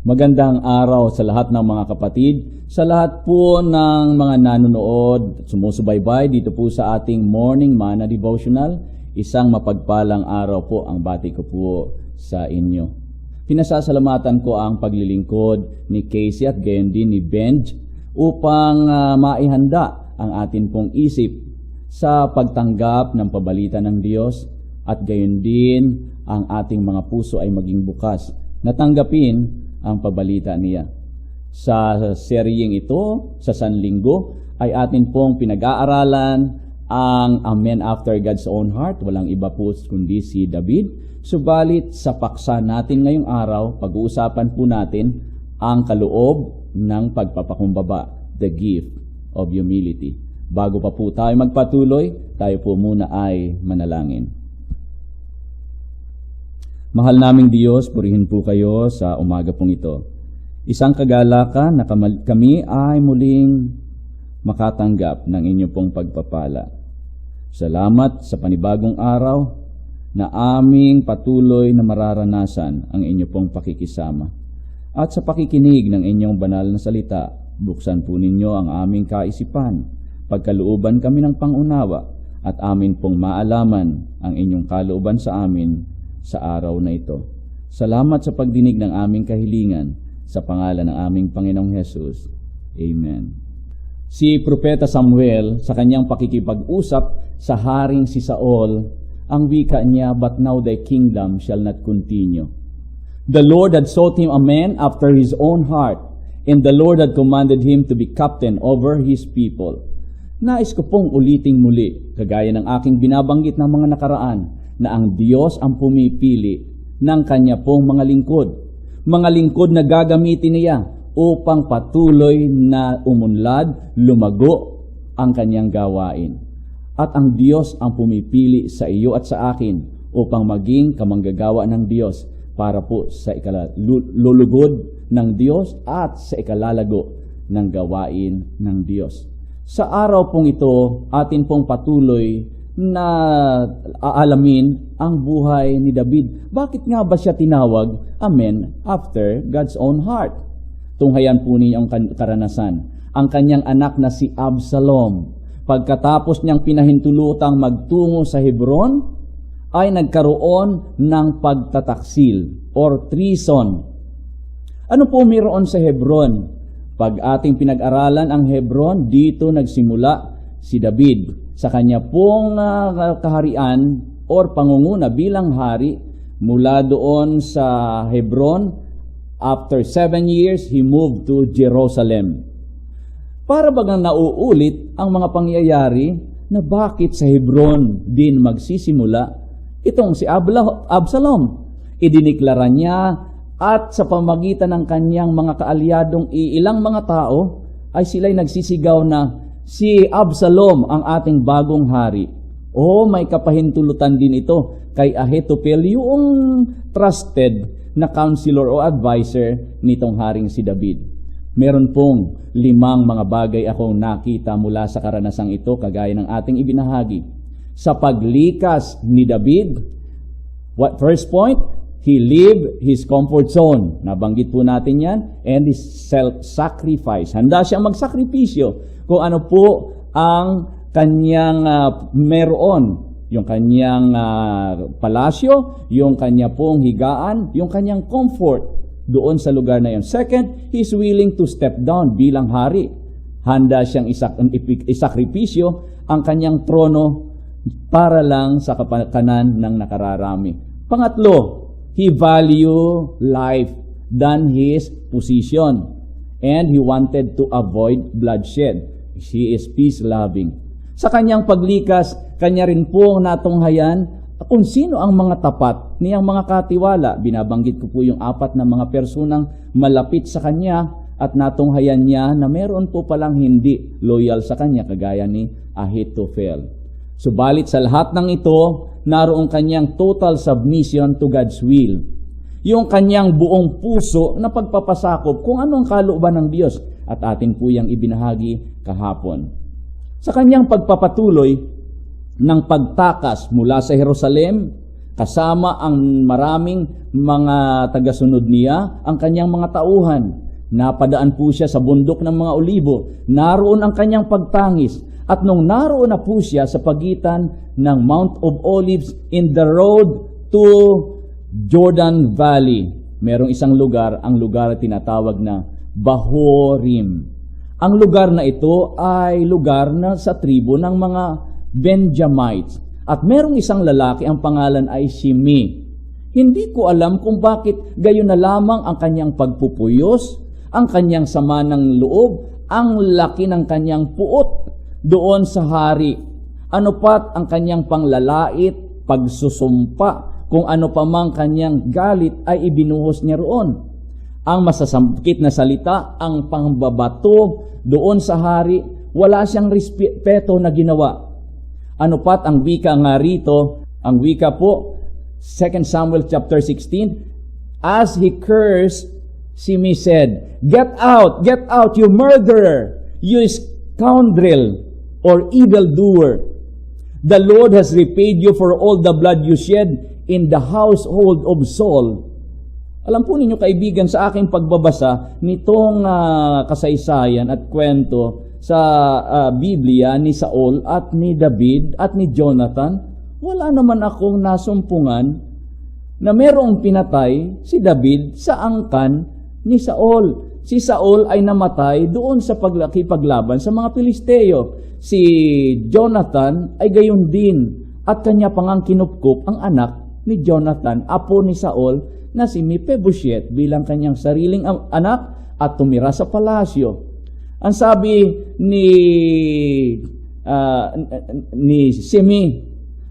Magandang araw sa lahat ng mga kapatid, sa lahat po ng mga nanonood, sumusubaybay dito po sa ating Morning Manna Devotional. Isang mapagpalang araw po ang bati ko po sa inyo. Pinasasalamatan ko ang paglilingkod ni Casey at gayon din ni Benj upang maihanda ang atin pong isip sa pagtanggap ng pabalita ng Diyos at gayon din ang ating mga puso ay maging bukas na tanggapin ang pabalita niya. Sa seryeng ito, sa Sanlinggo, ay atin pong pinag-aaralan ang A Man After God's Own Heart. Walang iba po kundi si David. Subalit sa paksa natin ngayong araw, pag-uusapan po natin ang kaloob ng pagpapakumbaba, the gift of humility. Bago pa po tayo magpatuloy, tayo po muna ay manalangin. Mahal naming Diyos, purihin po kayo sa umaga pong ito. Isang kagalakan na kami ay muling makatanggap ng inyong pong pagpapala. Salamat sa panibagong araw na aming patuloy na mararanasan ang inyong pong pakikisama. At sa pakikinig ng inyong banal na salita, buksan po ninyo ang aming kaisipan, pagkalooban kami ng pangunawa, at amin pong maalaman ang inyong kalooban sa amin sa araw na ito. Salamat sa pagdinig ng aming kahilingan sa pangalan ng aming Panginoong Hesus. Amen. Si Propeta Samuel sa kanyang pakikipag-usap sa haring si Saul, ang wika niya, "But now thy kingdom shall not continue. The Lord had sought him a man after his own heart, and the Lord had commanded him to be captain over his people." Nais ko pong uliting muli, kagaya ng aking binabanggit ng mga nakaraan, na ang Diyos ang pumipili ng Kanya pong mga lingkod na gagamitin niya upang patuloy na umunlad, lumago ang Kanyang gawain. At ang Diyos ang pumipili sa iyo at sa akin upang maging kamanggagawa ng Diyos para po sa ikalulugod ng Diyos at sa ikalalago ng gawain ng Diyos. Sa araw pong ito, atin pong patuloy na aalamin ang buhay ni David. Bakit nga ba siya tinawag a man after God's own heart? Tunghayan po ninyo ang karanasan. Ang kanyang anak na si Absalom, pagkatapos niyang pinahintulutang magtungo sa Hebron, ay nagkaroon ng pagtataksil or treason. Ano po mayroon sa Hebron? Pag ating pinag-aralan ang Hebron, dito nagsimula si David sa kanya pong kaharian or pangunguna bilang hari. Mula doon sa Hebron, after 7 years, he moved to Jerusalem. Para bagang nauulit ang mga pangyayari na bakit sa Hebron din magsisimula itong si Absalom. Idiniklara niya at sa pamagitan ng kanyang mga kaalyadong ilang mga tao ay sila'y nagsisigaw na si Absalom ang ating bagong hari. May kapahintulutan din ito kay Ahithophel, yung trusted na counselor o advisor nitong haring si David. Meron pong 5 mga bagay akong nakita mula sa karanasang ito, kagaya ng ating ibinahagi. Sa paglikas ni David, first point, he lived his comfort zone. Nabanggit po natin yan. And his self-sacrifice. Handa siyang magsakripisyo kung ano po ang kanyang meron, yung kanyang palasyo, yung kanya pong higaan, yung kanyang comfort doon sa lugar na yun. Second, he's willing to step down bilang hari. Handa siyang isakripisyo ang kanyang trono para lang sa kapakanan ng nakararami. Pangatlo, he value life than his position, and he wanted to avoid bloodshed. He is peace-loving. Sa kanyang paglikas, kanya rin po natunghayan kung sino ang mga tapat niyang mga katiwala. Binabanggit ko po yung 4 na mga personang malapit sa kanya at natunghayan niya na meron po palang hindi loyal sa kanya, kagaya ni Ahithophel. Subalit sa lahat ng ito, naroong kanyang total submission to God's will. Yung kanyang buong puso na pagpapasakop kung anong kalooban ng Diyos, at atin po yung ibinahagi kahapon. Sa kanyang pagpapatuloy ng pagtakas mula sa Jerusalem Kasama ang maraming mga tagasunod niya, ang kanyang mga tauhan. Napadaan po siya sa bundok ng mga olibo. Naroon ang kanyang pagtangis. At nung naroon na po siya sa pagitan ng Mount of Olives in the road to Jordan Valley, merong isang lugar, ang lugar tinatawag na Bahorim. Ang lugar na ito ay lugar na sa tribo ng mga Benjamites. At merong isang lalaki, ang pangalan ay Shimi. Hindi ko alam kung bakit gayon na lamang ang kanyang pagpupuyos, ang kanyang sama ng loob, ang laki ng kanyang puot doon sa hari. Ano pat ang kanyang panglalait, pagsusumpa, kung ano pa mang kanyang galit ay ibinuhos niya roon. Ang masasakit na salita, ang pangbabato doon sa hari, wala siyang respeto na ginawa. Ano pat ang wika nga rito? Ang wika po, 2 Samuel chapter 16, as he cursed, Shimi said, get out, you murderer, you scoundrel, or evildoer. The Lord has repaid you for all the blood you shed in the household of Saul. Alam po ninyo kaibigan, sa aking pagbabasa nitong kasaysayan at kwento sa Biblia ni Saul at ni David at ni Jonathan, wala naman akong nasumpungan na merong pinatay si David sa angkan ni Saul. Si Saul ay namatay doon sa paglaban sa mga Pilisteo. Si Jonathan ay gayon din, at kanya pangang kinupkup ang anak ni Jonathan, apo ni Saul, na si Mephibosheth bilang kanyang sariling anak at tumira sa palasyo. Ang sabi ni Shimi,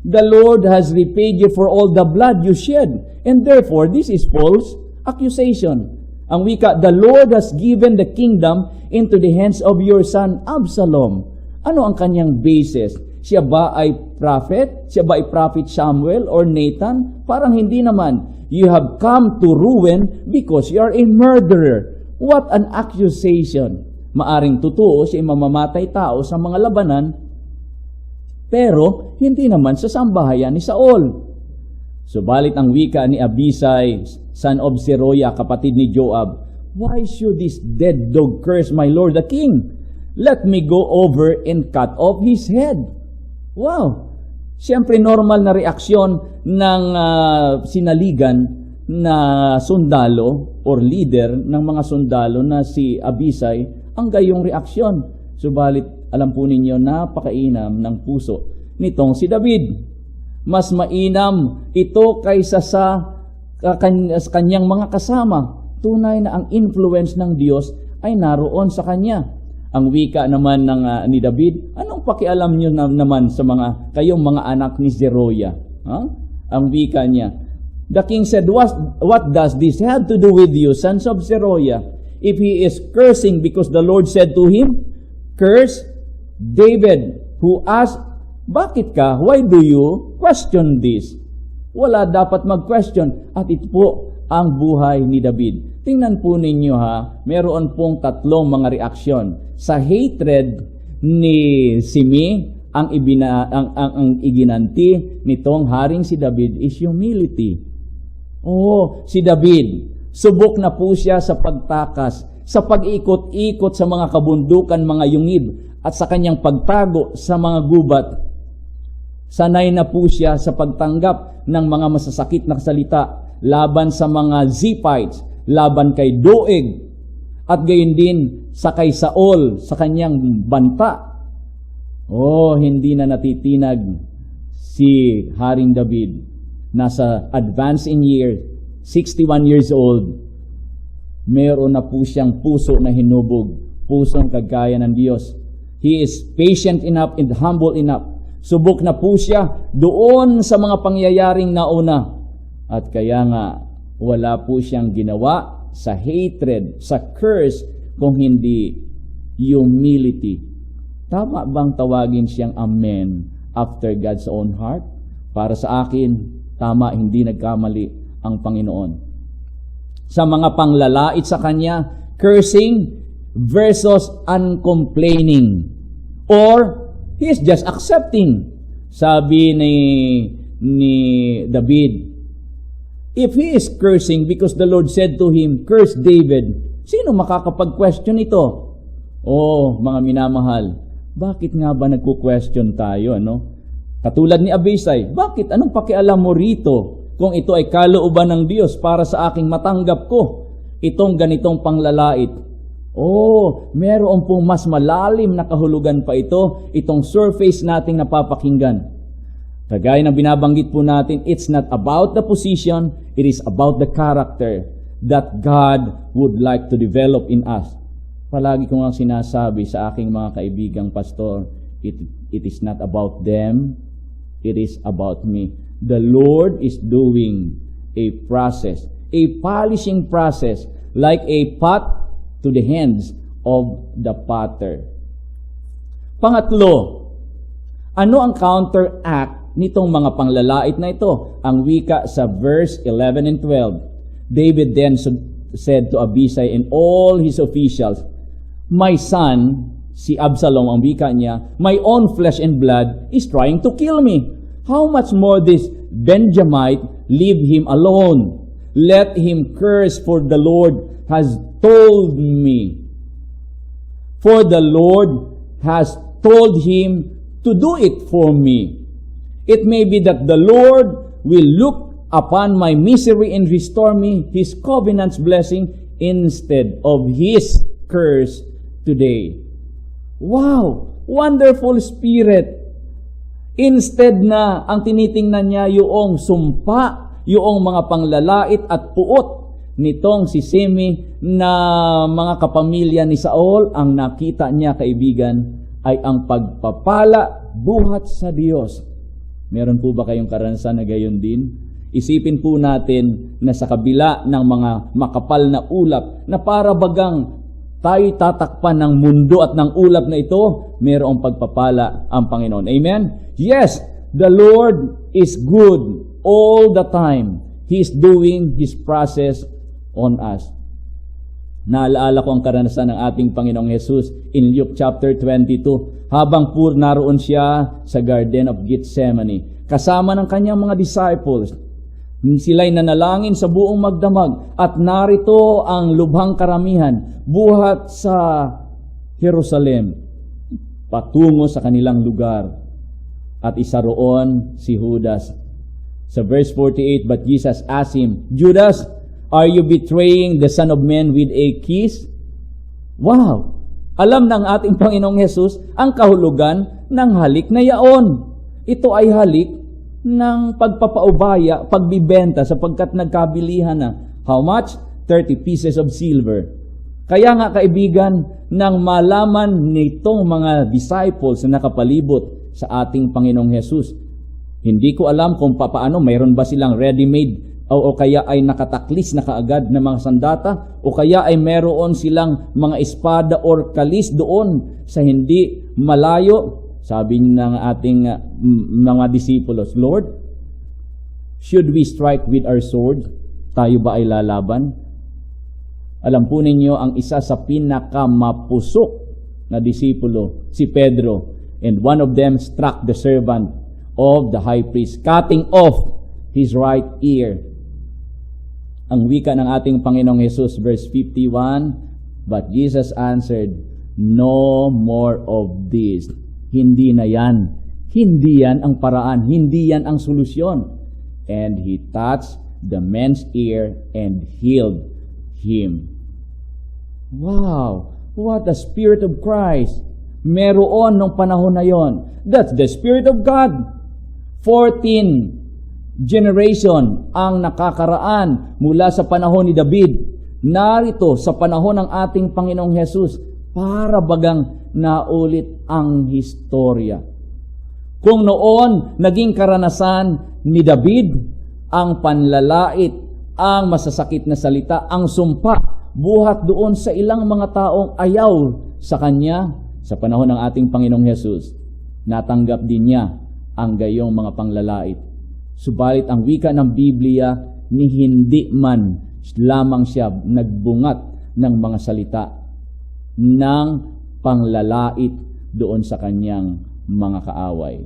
the Lord has repaid you for all the blood you shed, and therefore this is false accusation. Ang wika, the Lord has given the kingdom into the hands of your son Absalom. Ano ang kanyang basis? Siya ba ay prophet? Siya ba ay prophet Samuel or Nathan? Parang hindi naman. You have come to ruin because you are a murderer. What an accusation! Maaring totoo siya ay mamamatay tao sa mga labanan, pero hindi naman sa sambahayan ni Saul. Subalit ang wika ni Abisai, son of Zeruiah, kapatid ni Joab, why should this dead dog curse my lord the king? Let me go over and cut off his head. Wow! Siyempre normal na reaksyon ng sinaligan na sundalo or leader ng mga sundalo na si Abisai, ang gayong reaksyon. Subalit alam po ninyo, napakainam ng puso nitong si David. Mas mainam ito kaysa sa kanyang mga kasama. Tunay na ang influence ng Diyos ay naroon sa kanya. Ang wika naman ni David, anong pakialam nyo naman sa kayong mga anak ni Zeruiah? Ang wika niya. The king said, what does this have to do with you, sons of Zeruiah? If he is cursing because the Lord said to him, curse David, who asked, bakit ka? Why do you question this? Wala dapat mag-question. At ito po ang buhay ni David. Tingnan po ninyo meron pong tatlong mga reaksyon. Sa hatred ni Shimi, ang iginanti nitong haring si David is humility. Si David, subok na po siya sa pagtakas, sa pag-ikot-ikot sa mga kabundukan, mga yungib, at sa kanyang pagtago sa mga gubat. Sanay na po siya sa pagtanggap ng mga masasakit na salita laban sa mga Ziphites, laban kay Doeg, at gayon din sa kay Saul, sa kanyang banta. Hindi na natitinag si Haring David. Nasa advance in years, 61 years old. Meron na po siyang puso na hinubog, pusong kagaya ng Diyos. He is patient enough and humble enough. Subok na po siya doon sa mga pangyayaring nauna. At kaya nga, wala po siyang ginawa sa hatred, sa curse, kung hindi humility. Tama bang tawagin siyang amen after God's own heart? Para sa akin, tama, hindi nagkamali ang Panginoon. Sa mga panglalait sa Kanya, cursing versus uncomplaining. Or, He is just accepting. Sabi ni David. If he is cursing because the Lord said to him, curse David, sino makakapag-question ito? Oh, mga minamahal, bakit nga ba nagku-question tayo, ano? Katulad ni Abisai, bakit? Anong pakialam mo rito kung ito ay kalooban ng Diyos para sa aking matanggap ko itong ganitong panglalait? Oh, meron pong mas malalim na kahulugan pa ito, itong surface nating napapakinggan. Kagaya ng binabanggit po natin, it's not about the position, it is about the character that God would like to develop in us. Palagi ko nga sinasabi sa aking mga kaibigang pastor, it is not about them, it is about me. The Lord is doing a process, a polishing process, like a pot to the hands of the potter. Pangatlo, ano ang counteract nitong mga panglalait na ito? Ang wika sa verse 11 and 12. David then said to Abisai and all his officials, my son, si Absalom ang wika niya, my own flesh and blood is trying to kill me. How much more this Benjamite, leave him alone. Let him curse, for the Lord has told me. For the Lord has told him to do it for me. It may be that the Lord will look upon my misery and restore me His covenant's blessing instead of His curse today. Wow! Wonderful Spirit! Instead na ang tinitingnan niya yung sumpa, yung mga panglalait at puot nitong si Simi na mga kapamilya ni Saul, ang nakita niya, kaibigan, ay ang pagpapala buhat sa Diyos. Meron po ba kayong karanasan na gayon din? Isipin po natin na sa kabila ng mga makapal na ulap na para bagang tayo tatakpan ng mundo at ng ulap na ito, mayroong pagpapala ang Panginoon. Amen? Yes, the Lord is good all the time. He is doing His process on us. Naalaala ko ang karanasan ng ating Panginoong Jesus in Luke chapter 22. Habang naroon siya sa Garden of Gethsemane, kasama ng kanyang mga disciples, sila'y nanalangin sa buong magdamag at narito ang lubhang karamihan buhat sa Jerusalem patungo sa kanilang lugar. At isa roon si Judas. Sa verse 48, but Jesus asked him, Judas, are you betraying the Son of Man with a kiss? Wow! Alam ng ating Panginoong Jesus ang kahulugan ng halik na yaon. Ito ay halik ng pagpapaubaya, pagbibenta sapagkat nagkabilihan na. How much? 30 pieces of silver. Kaya nga kaibigan, nang malaman nitong mga disciples na nakapalibot sa ating Panginoong Jesus, hindi ko alam kung paano, mayroon ba silang ready-made o kaya ay nakataklis na kaagad na mga sandata, o kaya ay meron silang mga espada or kalis doon sa hindi malayo. Sabi ng ating mga disipulos, Lord, should we strike with our sword? Tayo ba ay lalaban? Alam po ninyo, ang isa sa pinakamapusok na disipulo, si Pedro, and one of them struck the servant of the high priest, cutting off his right ear. Ang wika ng ating Panginoong Jesus, verse 51, but Jesus answered, no more of this. Hindi na yan. Hindi yan ang paraan. Hindi yan ang solusyon. And he touched the man's ear and healed him. Wow! What the Spirit of Christ meron nung panahon na yon. That's the Spirit of God. 14 generation ang nakakaraan mula sa panahon ni David. Narito sa panahon ng ating Panginoong Jesus para bagang naulit ang historya. Kung noon naging karanasan ni David ang panlalait, ang masasakit na salita, ang sumpa, buhat doon sa ilang mga taong ayaw sa kanya, sa panahon ng ating Panginoong Jesus, natanggap din niya ang gayong mga panglalait. Subalit ang wika ng Biblia, ni hindi man lamang siya nagbungat ng mga salita ng panglalait doon sa kanyang mga kaaway.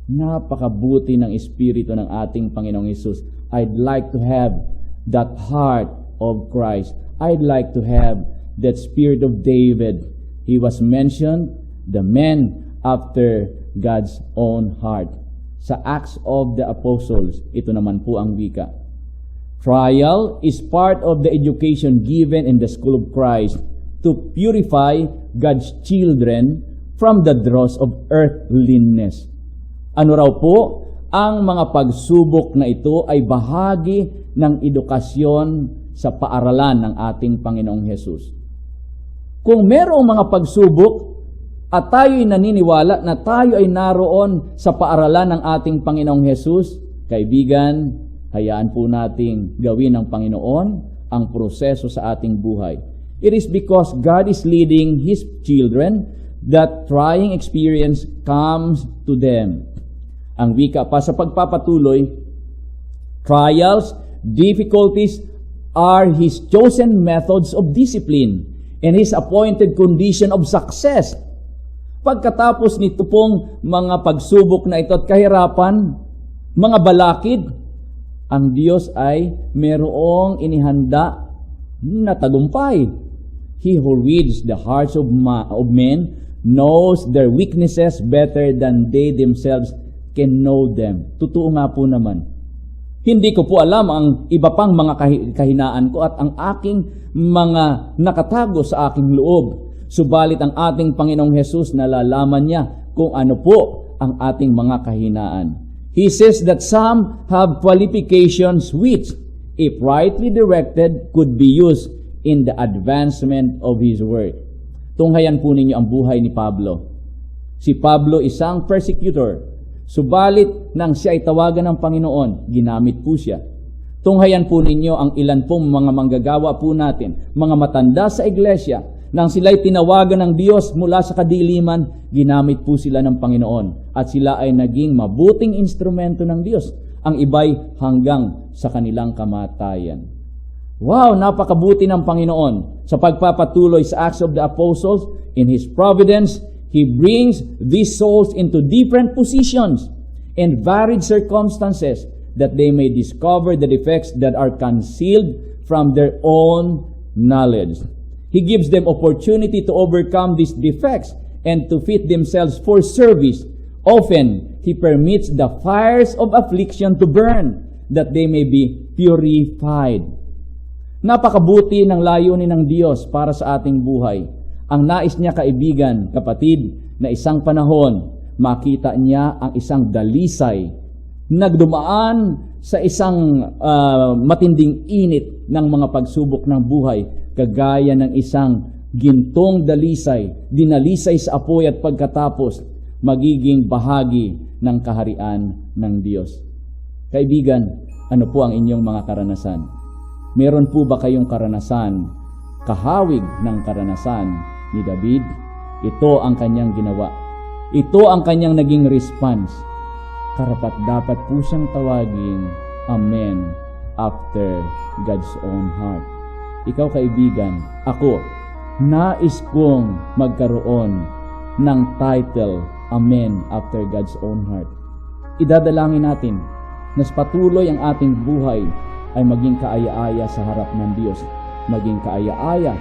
Napakabuti ng Espiritu ng ating Panginoong Hesus. I'd like to have that heart of Christ. I'd like to have that spirit of David. He was mentioned, the man after God's own heart. Sa Acts of the Apostles, ito naman po ang wika. Trial is part of the education given in the school of Christ to purify God's children from the dross of earthliness. Ano raw po? Ang mga pagsubok na ito ay bahagi ng edukasyon sa paaralan ng ating Panginoong Hesus. Kung merong mga pagsubok at tayo'y naniniwala na tayo ay naroon sa paaralan ng ating Panginoong Hesus, kaibigan, hayaan po nating gawin ng Panginoon ang proseso sa ating buhay. It is because God is leading His children that trying experience comes to them. Ang wika pa sa pagpapatuloy, trials, difficulties are His chosen methods of discipline and His appointed condition of success. Pagkatapos nito pong mga pagsubok na ito at kahirapan, mga balakid, ang Diyos ay merong inihanda na tagumpay. He who reads the hearts of men knows their weaknesses better than they themselves can know them. Totoo nga po naman. Hindi ko po alam ang iba pang mga kahinaan ko at ang aking mga nakatago sa aking loob. Subalit ang ating Panginoong Hesus nalalaman niya kung ano po ang ating mga kahinaan. He says that some have qualifications which, if rightly directed, could be used in the advancement of His work. Tunghayan po ninyo ang buhay ni Pablo. Si Pablo isang persecutor. Subalit nang siya ay tawagan ng Panginoon, ginamit po siya. Tunghayan po ninyo ang ilan pong mga manggagawa po natin, mga matanda sa iglesia, nang sila'y tinawagan ng Diyos mula sa kadiliman, ginamit po sila ng Panginoon. At sila ay naging mabuting instrumento ng Diyos. Ang iba'y hanggang sa kanilang kamatayan. Wow, napakabuti ng Panginoon. Sa pagpapatuloy sa Acts of the Apostles, in His providence, He brings these souls into different positions and varied circumstances that they may discover the defects that are concealed from their own knowledge. He gives them opportunity to overcome these defects and to fit themselves for service. Often, He permits the fires of affliction to burn that they may be purified. Napakabuti ng layunin ng Diyos para sa ating buhay. Ang nais niya, kaibigan, kapatid, na isang panahon, makita niya ang isang dalisay, nagdumaan sa isang matinding init ng mga pagsubok ng buhay, kagaya ng isang gintong dalisay, dinalisay sa apoy at pagkatapos, magiging bahagi ng kaharian ng Diyos. Kaibigan, ano po ang inyong mga karanasan? Meron po ba kayong karanasan, kahawig ng karanasan ni David? Ito ang kanyang ginawa. Ito ang kanyang naging response. Karapat-dapat po siyang tawagin Amen after God's own heart. Ikaw, kaibigan, ako, nais kong magkaroon ng title Amen after God's own heart. Idadalangin natin na patuloy ang ating buhay ay maging kaaya-aya sa harap ng Diyos, maging kaaya-aya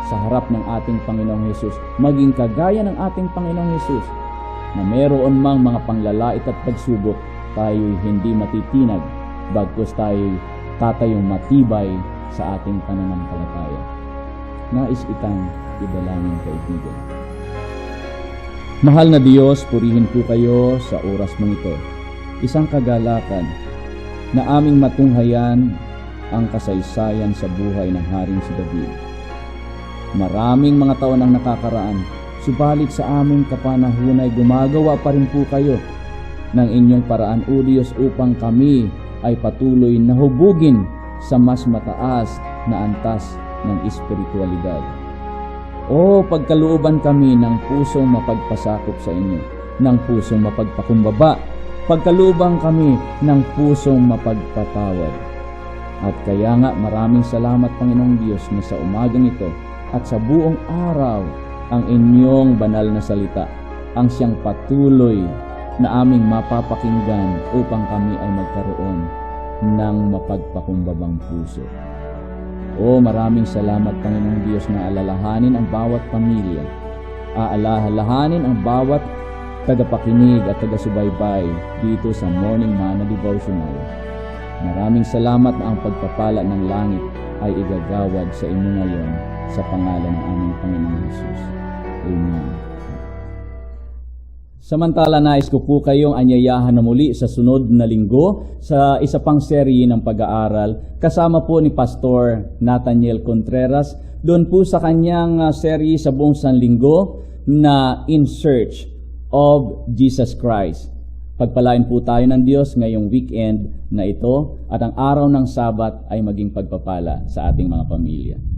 sa harap ng ating Panginoong Hesus, maging kagaya ng ating Panginoong Hesus, na meron mang mga panglalait at pagsubok, tayo'y hindi matitinag, bagkus tayo'y tatayong matibay sa ating pananampalataya. Nais itang idalangin, kaibigan. Mahal na Diyos, purihin po kayo sa oras mong ito. Isang kagalakan na aming matunghayan ang kasaysayan sa buhay ng Haring si David. Maraming mga taon ang nakakaraan, subalit sa aming kapanahon ay gumagawa pa rin po kayo ng inyong paraan, O Diyos, upang kami ay patuloy na hubugin sa mas mataas na antas ng espiritualidad. O pagkalooban kami ng pusong mapagpasakop sa inyo, ng pusong mapagpakumbaba, pagkalooban kami ng pusong mapagpatawad. At kaya nga maraming salamat, Panginoong Diyos, na sa umagang ito at sa buong araw ang inyong banal na salita ang siyang patuloy na aming mapapakinggan upang kami ay magkaroon ng mapagpakumbabang puso. O maraming salamat, Panginoong Diyos, na alalahanin ang bawat pamilya, aalalahanin ang bawat tagapakinig at tagasubaybay dito sa Morning Manna Devotional. Maraming salamat na ang pagpapala ng langit ay igagawad sa inyo ngayon sa pangalan ng aming Panginoong Jesus. Amen. Samantala, nais ko po kayong anyayahan na muli sa sunod na linggo sa isa pang serye ng pag-aaral kasama po ni Pastor Nathaniel Contreras doon po sa kanyang serye sa buong sanlinggo na In Search of Jesus Christ. Pagpalain po tayo ng Diyos ngayong weekend na ito at ang araw ng Sabat ay maging pagpapala sa ating mga pamilya.